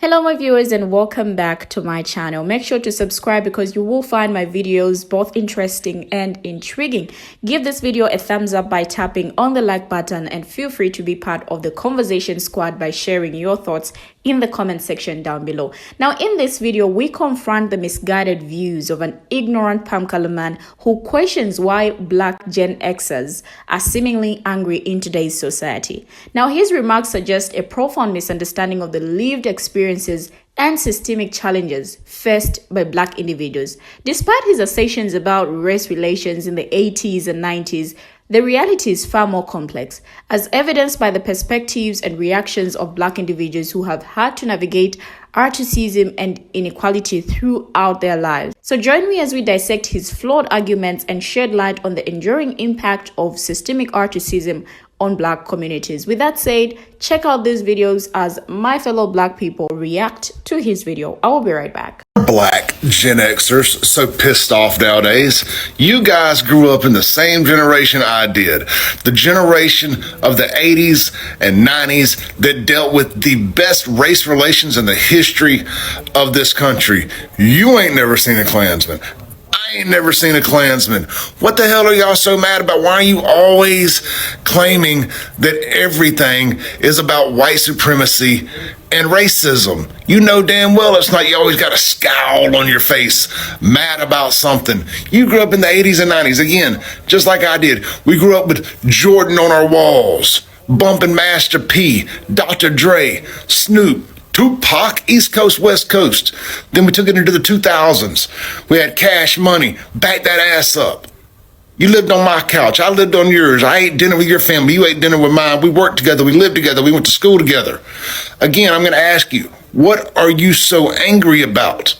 Hello my viewers and welcome back to my channel. Make sure to subscribe because you will find my videos both interesting and intriguing. Give this video a thumbs up by tapping on the like button and feel free to be part of the conversation squad by sharing your thoughts in the comment section down below. Now in this video, we confront the misguided views of an ignorant palm color man who questions why black Gen Xers are seemingly angry in today's society. Now his remarks suggest a profound misunderstanding of the lived experiences and systemic challenges faced by black individuals. Despite his assertions about race relations in the 80s and 90s, the reality is far more complex, as evidenced by the perspectives and reactions of black individuals who have had to navigate racism and inequality throughout their lives. So join me as we dissect his flawed arguments and shed light on the enduring impact of systemic racism on black communities. With that said, check out these videos as my fellow black people react to his video. I will be right back. Black Gen Xers so pissed off nowadays. You guys grew up in the same generation I did. The generation of the 80s and 90s that dealt with the best race relations in the history of this country. You ain't never seen a Klansman. I ain't never seen a Klansman. What the hell are y'all so mad about? Why are you always claiming that everything is about white supremacy and racism? You know damn well it's not. You always got a scowl on your face, mad about something. You grew up in the 80s and 90s. Again, just like I did. We grew up with Jordan on our walls, bumping Master P, Dr. Dre, Snoop, Tupac, East Coast, West Coast. Then we took it into the 2000s. We had Cash Money. Back that ass up. You lived on my couch. I lived on yours. I ate dinner with your family. You ate dinner with mine. We worked together. We lived together. We went to school together. Again, I'm going to ask you, what are you so angry about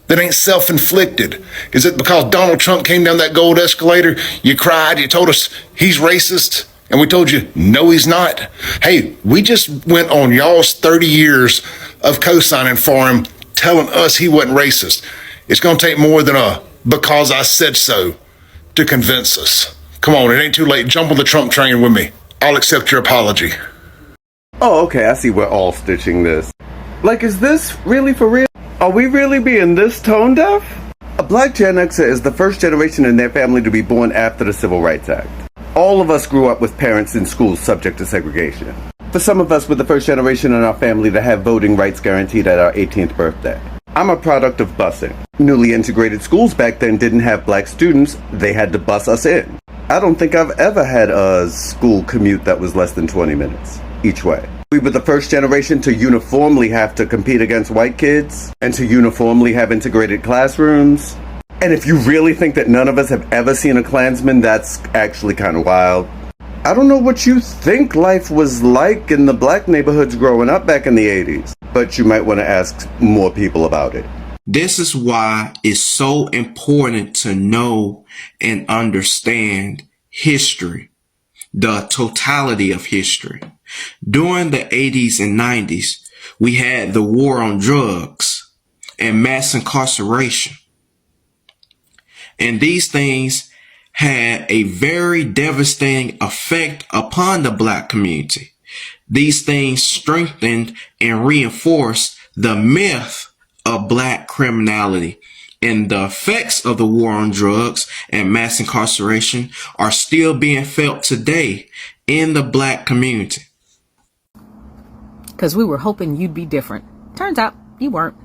that ain't self-inflicted? Is it because Donald Trump came down that gold escalator? You cried. You told us he's racist. And we told you, no, he's not. Hey, we just went on y'all's 30 years of co-signing for him, telling us he wasn't racist. It's going to take more than a because I said so to convince us. Come on, it ain't too late. Jump on the Trump train with me. I'll accept your apology. Oh, okay, I see we're all stitching this. Like, is this really for real? Are we really being this tone deaf? A black Gen Xer is the first generation in their family to be born after the Civil Rights Act. All of us grew up with parents in schools subject to segregation. For some of us, we're the first generation in our family to have voting rights guaranteed at our 18th birthday. I'm a product of busing. Newly integrated schools back then didn't have black students. They had to bus us in. I don't think I've ever had a school commute that was less than 20 minutes each way. We were the first generation to uniformly have to compete against white kids and to uniformly have integrated classrooms. And if you really think that none of us have ever seen a Klansman, that's actually kind of wild. I don't know what you think life was like in the black neighborhoods growing up back in the 80s, but you might want to ask more people about it. This is why it's so important to know and understand history, the totality of history. During the 80s and 90s, we had the war on drugs and mass incarceration. And these things had a very devastating effect upon the black community. These things strengthened and reinforced the myth of black criminality. And the effects of the war on drugs and mass incarceration are still being felt today in the black community. Because we were hoping you'd be different. Turns out you weren't.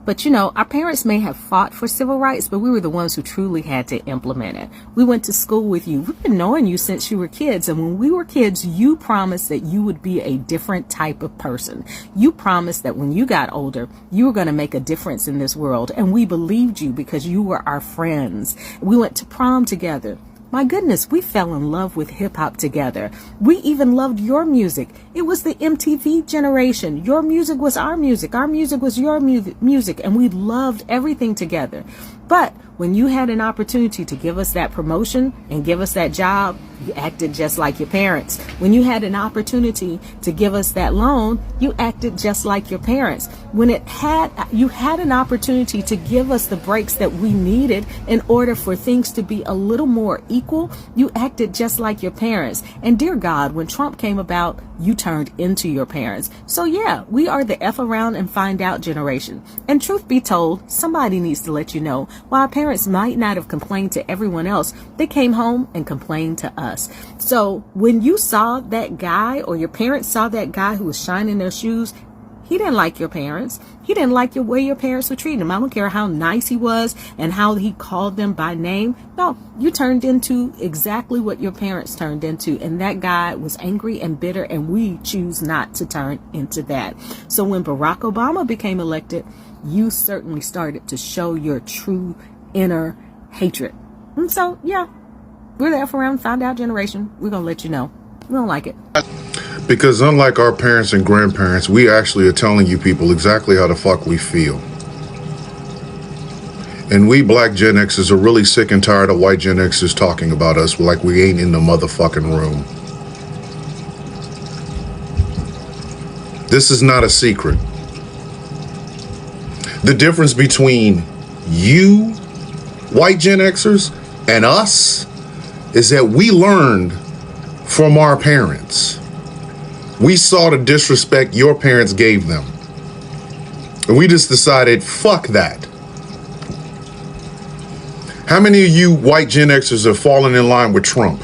But you know, our parents may have fought for civil rights, but we were the ones who truly had to implement it. We went to school with you. We've been knowing you since you were kids. And when we were kids, you promised that you would be a different type of person. You promised that when you got older, you were going to make a difference in this world. And we believed you because you were our friends. We went to prom together. My goodness, we fell in love with hip hop together. We even loved your music. It was the MTV generation. Your music was our music. Our music was your music. And we loved everything together. But when you had an opportunity to give us that promotion and give us that job, you acted just like your parents. When you had an opportunity to give us that loan, you acted just like your parents. When you had an opportunity to give us the breaks that we needed in order for things to be a little more equal, you acted just like your parents. And dear God, when Trump came about, you turned into your parents. So yeah, we are the F around and find out generation. And truth be told, somebody needs to let you know, while our parents might not have complained to everyone else, they came home and complained to us. So when you saw that guy, or your parents saw that guy who was shining their shoes, he didn't like your parents. He didn't like the way your parents were treating him. I don't care how nice he was and how he called them by name. No, you turned into exactly what your parents turned into. And that guy was angry and bitter, and we choose not to turn into that. So when Barack Obama became elected, you certainly started to show your true inner hatred. And so, yeah, we're the F around, found out generation. We're going to let you know. We don't like it. Because unlike our parents and grandparents, we actually are telling you people exactly how the fuck we feel. And we black Gen Xers are really sick and tired of white Gen Xers talking about us like we ain't in the motherfucking room. This is not a secret. The difference between you, white Gen Xers, and us is that we learned from our parents. We saw the disrespect your parents gave them. And we just decided, fuck that. How many of you white Gen Xers have fallen in line with Trump?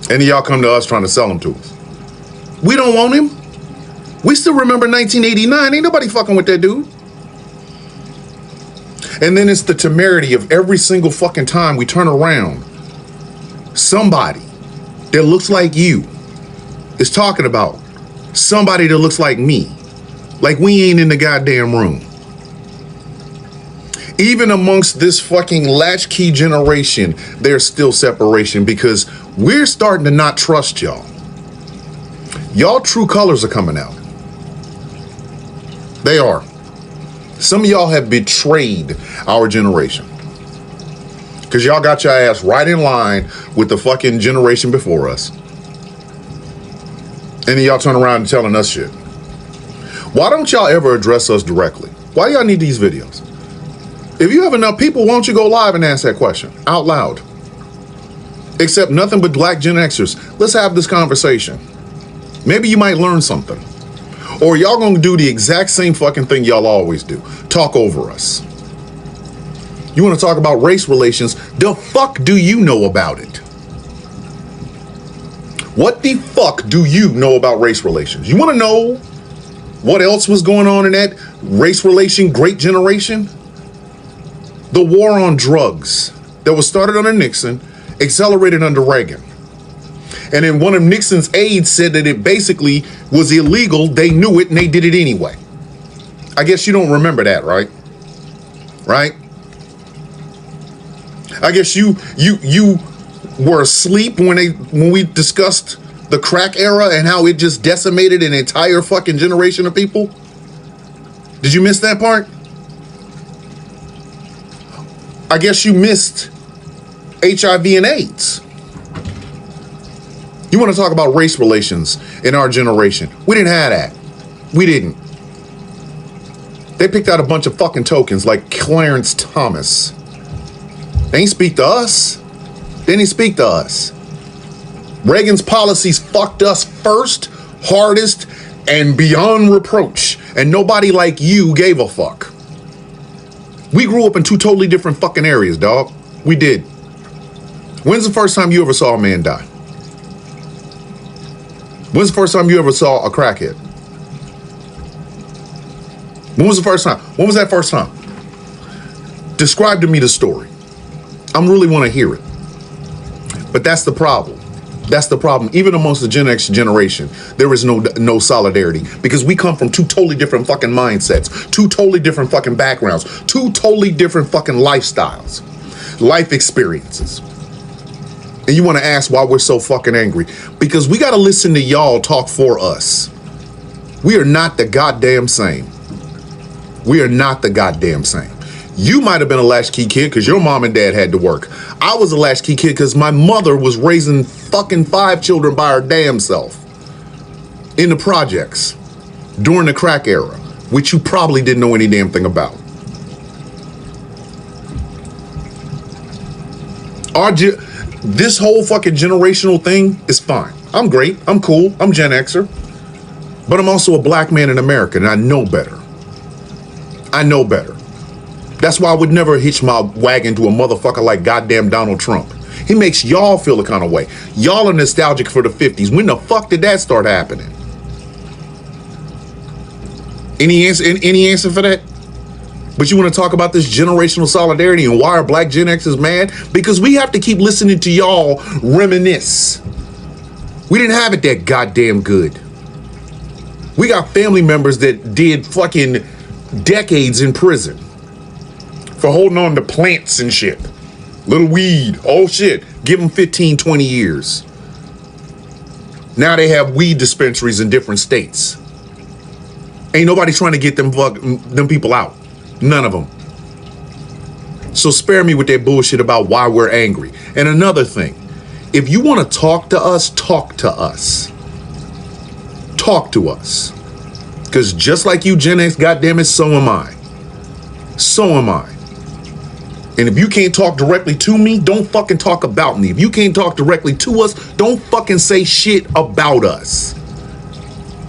Any of y'all come to us trying to sell him to us? We don't want him. We still remember 1989. Ain't nobody fucking with that dude. And then it's the temerity of every single fucking time we turn around, somebody that looks like you is talking about somebody that looks like me. Like we ain't in the goddamn room. Even amongst this fucking latchkey generation, there's still separation because we're starting to not trust y'all. Y'all true colors are coming out. They are. Some of y'all have betrayed our generation. Because y'all got your ass right in line with the fucking generation before us. And then y'all turn around and telling us shit. Why don't y'all ever address us directly? Why y'all need these videos? If you have enough people, why don't you go live and ask that question out loud? Except nothing but black Gen Xers. Let's have this conversation. Maybe you might learn something. Or y'all gonna do the exact same fucking thing y'all always do. Talk over us. You wanna talk about race relations? The fuck do you know about it? What the fuck do you know about race relations? You wanna know what else was going on in that race relation great generation? The war on drugs that was started under Nixon, accelerated under Reagan. And then one of Nixon's aides said that it basically was illegal. They knew it and they did it anyway. I guess you don't remember that, right? Right? I guess you were asleep when we discussed the crack era and how it just decimated an entire fucking generation of people. Did you miss that part? I guess you missed HIV and AIDS. You want to talk about race relations in our generation? We didn't have that. We didn't. They picked out a bunch of fucking tokens like Clarence Thomas. They ain't speak to us. They didn't speak to us. Reagan's policies fucked us first, hardest, and beyond reproach. And nobody like you gave a fuck. We grew up in two totally different fucking areas, dog. We did. When's the first time you ever saw a man die? When's the first time you ever saw a crackhead? When was the first time? When was that first time? Describe to me the story. I really want to hear it. But that's the problem. That's the problem. Even amongst the Gen X generation, there is no solidarity because we come from two totally different fucking mindsets, two totally different fucking backgrounds, two totally different fucking lifestyles, life experiences. And you want to ask why we're so fucking angry? Because we got to listen to y'all talk for us. We are not the goddamn same. We are not the goddamn same. You might have been a latchkey kid because your mom and dad had to work. I was a latchkey kid because my mother was raising fucking 5 children by her damn self in the projects during the crack era, which you probably didn't know any damn thing about. This whole fucking generational thing is fine. I'm great. I'm cool. I'm Gen Xer. But I'm also a black man in America, and I know better. I know better. That's why I would never hitch my wagon to a motherfucker like goddamn Donald Trump. He makes y'all feel the kind of way. Y'all are nostalgic for the 50s. When the fuck did that start happening? Any answer for that? But you want to talk about this generational solidarity and why are black Gen Xers mad? Because we have to keep listening to y'all reminisce. We didn't have it that goddamn good. We got family members that did fucking decades in prison for holding on to plants and shit. Little weed, oh shit. Give them 15, 20 years. Now they have weed dispensaries in different states. Ain't nobody trying to get them people out. None of them. So spare me with that bullshit about why we're angry. And another thing, if you want to talk to us, talk to us. Talk to us. Because just like you, Gen X, goddammit, so am I. So am I. And if you can't talk directly to me, don't fucking talk about me. If you can't talk directly to us, don't fucking say shit about us.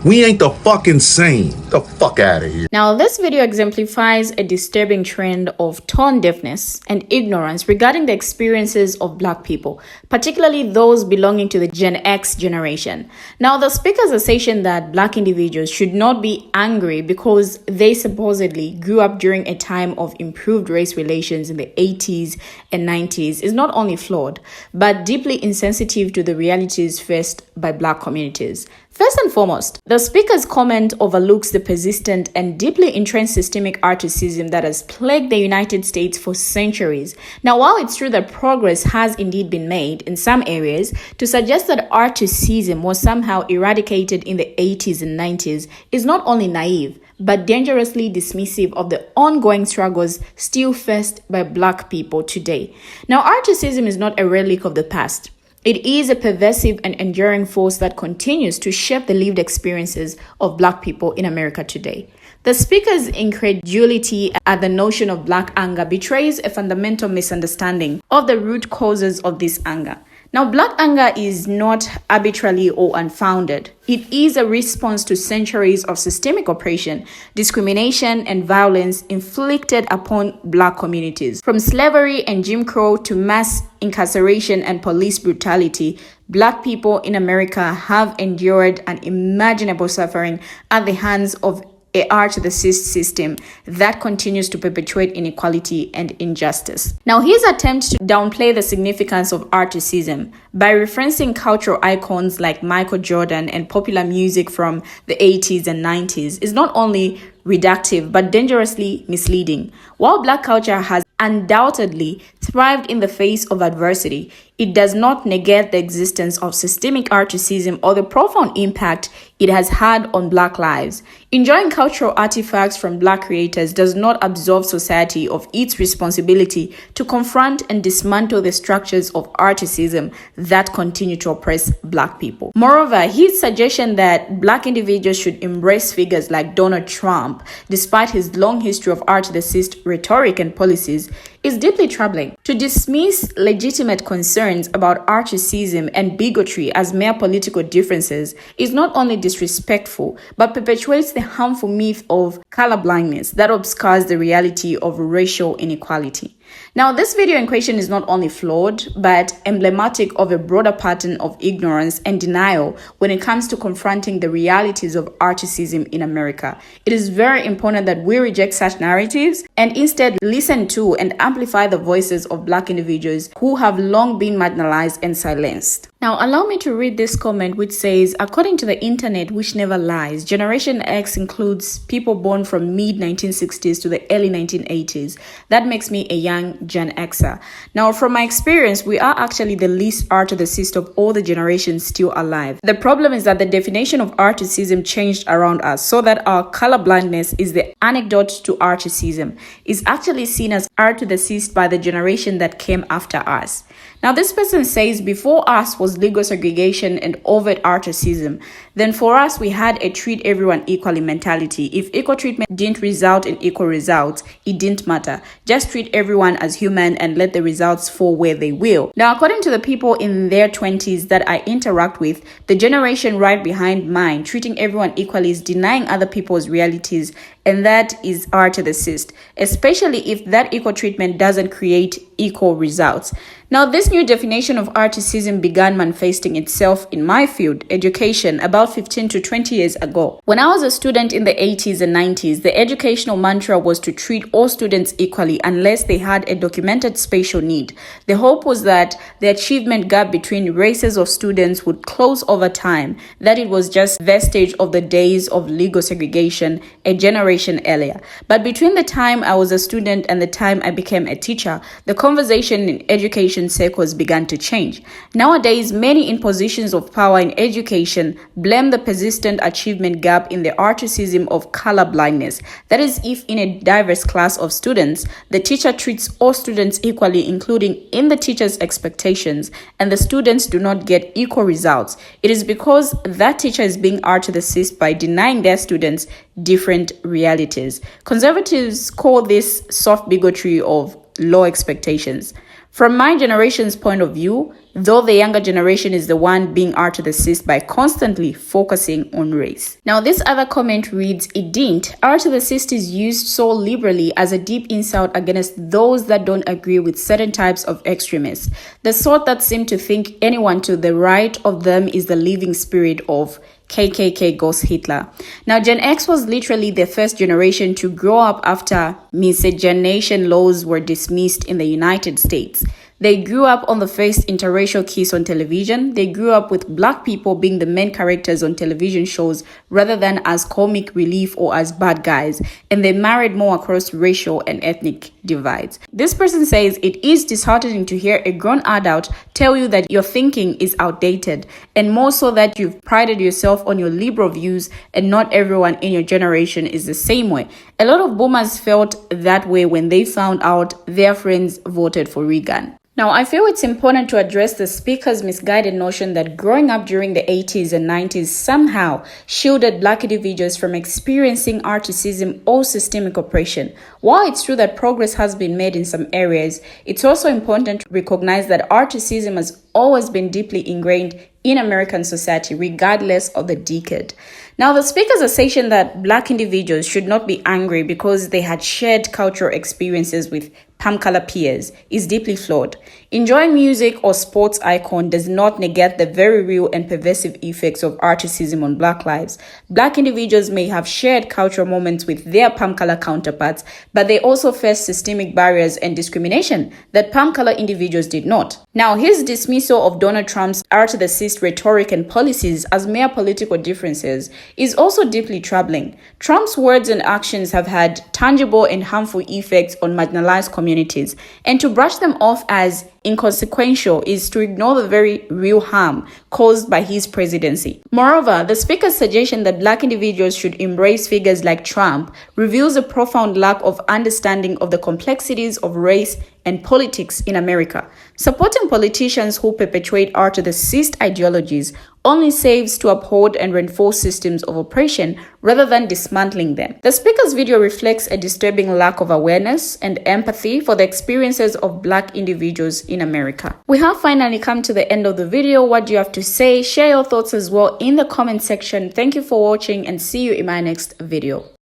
We ain't the fucking same. The fuck out of here. Now, this video exemplifies a disturbing trend of tone deafness and ignorance regarding the experiences of black people, particularly those belonging to the Gen X generation. Now, the speaker's assertion that black individuals should not be angry because they supposedly grew up during a time of improved race relations in the 80s and 90s is not only flawed, but deeply insensitive to the realities faced by black communities. First and foremost, the speaker's comment overlooks the persistent and deeply entrenched systemic racism that has plagued the United States for centuries. Now, while it's true that progress has indeed been made in some areas, to suggest that racism was somehow eradicated in the 80s and 90s is not only naive, but dangerously dismissive of the ongoing struggles still faced by black people today. Now, racism is not a relic of the past. It is a pervasive and enduring force that continues to shape the lived experiences of black people in America today. The speaker's incredulity at the notion of black anger betrays a fundamental misunderstanding of the root causes of this anger. Now, black anger is not arbitrary or unfounded. It is a response to centuries of systemic oppression, discrimination, and violence inflicted upon black communities. From slavery and Jim Crow to mass incarceration and police brutality, black people in America have endured unimaginable suffering at the hands of a racist system that continues to perpetuate inequality and injustice. Now, his attempt to downplay the significance of racism by referencing cultural icons like Michael Jordan and popular music from the 80s and 90s is not only reductive but dangerously misleading. While black culture has undoubtedly thrived in the face of adversity, it does not negate the existence of systemic racism or the profound impact it has had on black lives. Enjoying cultural artifacts from black creators does not absolve society of its responsibility to confront and dismantle the structures of racism that continue to oppress black people. Moreover, his suggestion that black individuals should embrace figures like Donald Trump, despite his long history of racist rhetoric and policies, is deeply troubling. To dismiss legitimate concerns about racism and bigotry as mere political differences is not only disrespectful, but perpetuates the harmful myth of colorblindness that obscures the reality of racial inequality. Now, this video in question is not only flawed, but emblematic of a broader pattern of ignorance and denial when it comes to confronting the realities of racism in America. It is very important that we reject such narratives and instead listen to and amplify the voices of black individuals who have long been marginalized and silenced. Now, allow me to read this comment which says, according to the internet, which never lies, Generation X includes people born from mid-1960s to the early 1980s. That makes me a young young Gen Xer. Now, from my experience, we are actually the least artistic of all the generations still alive. The problem is that the definition of articism changed around us, so that our colorblindness is the anecdote to articism, is actually seen as artistic by the generation that came after us. Now, this person says before us was legal segregation and overt articism. Then for us, we had a treat everyone equally mentality. If equal treatment didn't result in equal results, it didn't matter. Just treat everyone as human and let the results fall where they will. Now, according to the people in their 20s that I interact with, the generation right behind mine, treating everyone equally is denying other people's realities, and that is artistic, especially if that equal treatment doesn't create equal results. Now, this new definition of articism began manifesting itself in my field, education, about 15 to 20 years ago. When I was a student in the 80s and 90s, the educational mantra was to treat all students equally unless they had a documented special need. The hope was that the achievement gap between races of students would close over time, that it was just vestige of the days of legal segregation a generation earlier. But between the time I was a student and the time I became a teacher, the conversation in education circles began to change. Nowadays, many in positions of power in education blame the persistent achievement gap in the articism of color blindness. That is, if in a diverse class of students, the teacher treats all students equally, including in the teacher's expectations, and the students do not get equal results, it is because that teacher is being artistic by denying their students different realities. Conservatives call this soft bigotry of low expectations. From my generation's point of view, though, the younger generation is the one being artistic by constantly focusing on race. Now, this other comment reads, "It didn't. Artistic is used so liberally as a deep insult against those that don't agree with certain types of extremists, the sort that seem to think anyone to the right of them is the living spirit of KKK goes Hitler." Now, Gen X was literally the first generation to grow up after miscegenation laws were dismissed in the United States. They grew up on the first interracial kiss on television. They grew up with black people being the main characters on television shows rather than as comic relief or as bad guys. And they married more across racial and ethnic divides. This person says it is disheartening to hear a grown adult tell you that your thinking is outdated, and more so that you've prided yourself on your liberal views and not everyone in your generation is the same way. A lot of boomers felt that way when they found out their friends voted for Reagan. Now, I feel it's important to address the speaker's misguided notion that growing up during the 80s and 90s somehow shielded black individuals from experiencing articism or systemic oppression. While it's true that progress has been made in some areas, it's also important to recognize that articism has always been deeply ingrained in American society, regardless of the decade. Now, the speaker's assertion that black individuals should not be angry because they had shared cultural experiences with palm color peers is deeply flawed. Enjoying music or sports icon does not negate the very real and pervasive effects of articism on black lives. Black individuals may have shared cultural moments with their palm color counterparts, but they also face systemic barriers and discrimination that palm color individuals did not. Now, his dismissal of Donald Trump's artistic rhetoric and policies as mere political differences is also deeply troubling. Trump's words and actions have had tangible and harmful effects on marginalized communities, and to brush them off as inconsequential is to ignore the very real harm caused by his presidency. Moreover, the speaker's suggestion that black individuals should embrace figures like Trump reveals a profound lack of understanding of the complexities of race and politics in America. Supporting politicians who perpetuate artistic ideologies only serves to uphold and reinforce systems of oppression rather than dismantling them. The speaker's video reflects a disturbing lack of awareness and empathy for the experiences of black individuals in America. We have finally come to the end of the video. What do you have to say? Share your thoughts as well in the comment section. Thank you for watching and see you in my next video.